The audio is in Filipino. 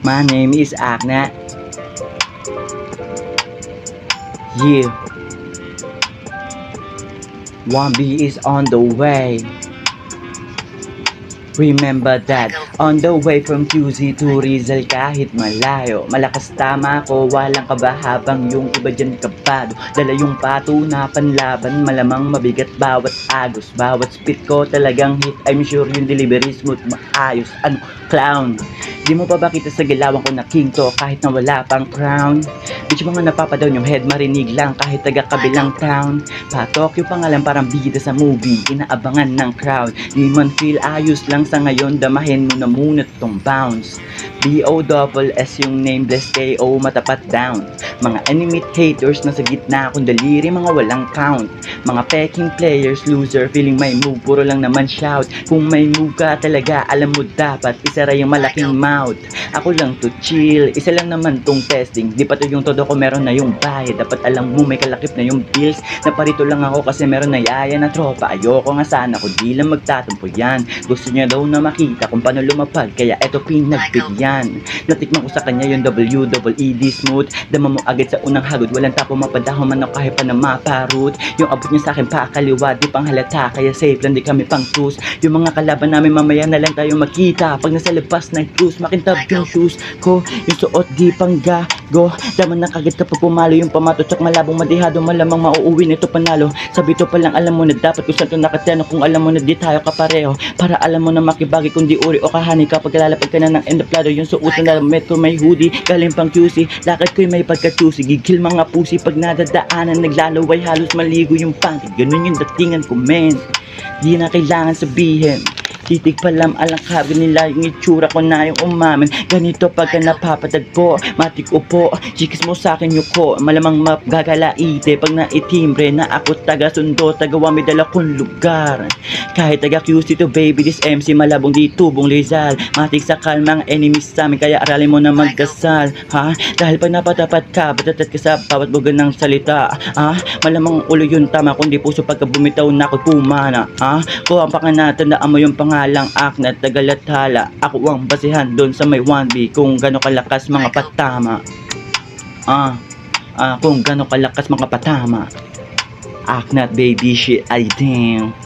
My name is Agna. Yeah. 1B is on the way. Remember that, on the way from QC to Rizal kahit malayo. Malakas tama ko, walang kaba habang yung iba dyan kabado. Dala yung pato na panlaban, malamang mabigat bawat agos. Bawat spit ko talagang hit, I'm sure yung delivery smooth maayos. Ano, clown? Di mo pa ba kita sa galawan ko na king to kahit na wala pang crown? Bitch mga napapadown yung head marinig lang kahit taga kabilang town. Patok yung pangalan parang bida sa movie, inaabangan ng crowd. Di man feel ayos lang sa ngayon, damahin mo na muna tong bounce. B-O-double-S yung name, bless K-O matapat down. Mga enemy haters na sa gitna kung daliri, mga walang count. Mga peking players, loser, feeling may move, puro lang naman shout. Kung may move ka talaga, alam mo dapat isara yung malaking mouth. Ako lang to chill, isa lang naman tong testing. Di pa to yung todo ko, meron na yung bayad. Dapat alam mo may kalakip na yung bills. Naparito lang ako kasi meron na yaya na tropa. Ayoko nga sana ko di lang magtatampo yan. Gusto niya daw na makita kung paano lumapag, kaya eto pinagbigyan. Natikman ko sa kanya yung WEED smooth. Dama mo agad sa unang hagod, walang tapo mapadaho man ako kahit pa na maparut. Yung abot niya sa akin pa kaliwa, di pang halata, kaya safe lang di kami pang cruise. Yung mga kalaban namin mamaya na lang tayo makita. Pag nasa labas ng cruise, makintab yung shoes ko. Yung suot di pang gago, daman na kagad kapag pumalo yung pamato. Tsak malabong madihado, malamang mauuwi nito panalo. Sabi to pa lang alam mo na dapat kung saan to nakateno. Kung alam mo na di tayo kapareho, para alam mo na makibagi kundi uri o kahani. Kapag lalapag ka na ng endoplado, yung suotan na metro may hoodie, galing pang QC, lakad ko'y may pagka-choosy. Gigil mga pusi pag nadadaanan, naglalaway halos maligo yung panty. Ganun yung datingan ko men, di na kailangan sabihin. Titig pa lang alang kabi nila yung itsura ko na yung umamin. Ganito pagka napapadagpo, matik upo, chikis mo sa akin yuko. Malamang magagalaite pag naitimbre na ako taga sundo, tagawa may dala kong lugar. Kahit taga QC to baby, this MC malabong di tubong Rizal. Matik sa kalmang enemies sa amin, kaya aralin mo na magdasal. Ha? Dahil pag napatapat ka, batatat ka sa bawat bugan ng salita. Ha? Malamang ulo yun tama, kundi puso pagka bumitaw na ako pumana. Ha? Kung ang panganatandaan mo yung pangalang Agna Tagalathala, ako ang basihan doon sa may 1B kung gano'ng kalakas mga patama. Kung gano'ng kalakas mga patama. Agna baby shit, ay damn.